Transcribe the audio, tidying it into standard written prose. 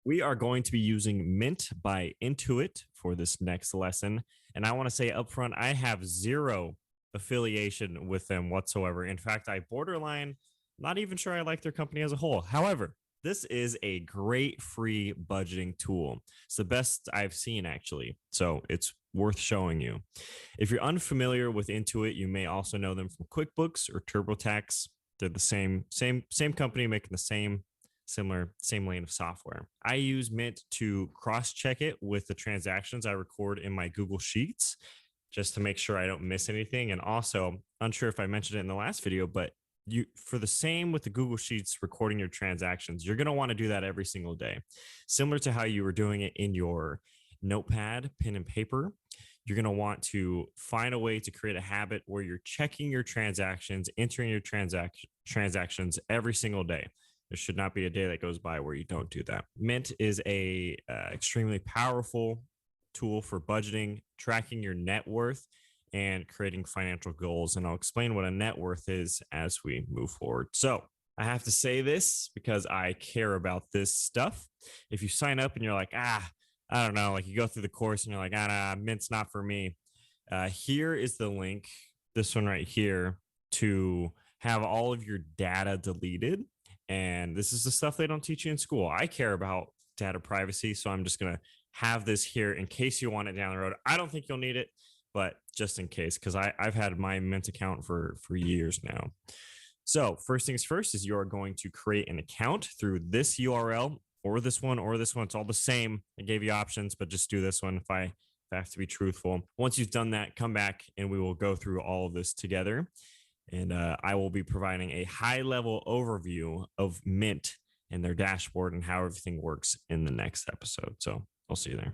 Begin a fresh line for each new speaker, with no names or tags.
We are going to be using Mint by Intuit for this next lesson. And I want to say upfront, I have zero affiliation with them whatsoever. In fact, I borderline not even sure I like their company as a whole. However, this is a great free budgeting tool. It's the best I've seen, actually. So it's worth showing you. If you're unfamiliar with Intuit, you may also know them from QuickBooks or TurboTax. They're the same company making the same lane of software. I use Mint to cross-check it with the transactions I record in my Google Sheets just to make sure I don't miss anything. And also, unsure if I mentioned it in the last video, but you for the same with the Google Sheets recording your transactions, you're going to want to do that every single day. Similar to how you were doing it in your notepad, pen and paper, you're going to want to find a way to create a habit where you're checking your transactions, entering your transactions every single day. There should not be a day that goes by where you don't do that. Mint is a extremely powerful tool for budgeting, tracking your net worth, and creating financial goals. And I'll explain what a net worth is as we move forward. So I have to say this because I care about this stuff. If you sign up and you're like, I don't know, like you go through the course and you're like, nah, Mint's not for me. Here is the link, this one right here, to have all of your data deleted. And this is the stuff they don't teach you in school. I care about data privacy, so I'm just going to have this here in case you want it down the road. I don't think you'll need it, but just in case, because I've had my Mint account for years now. So first things first is you're going to create an account through this URL or this one or this one. It's all the same. I gave you options, but just do this one if I have to be truthful. Once you've done that, come back and we will go through all of this together. And I will be providing a high-level overview of Mint and their dashboard and how everything works in the next episode. So I'll see you there.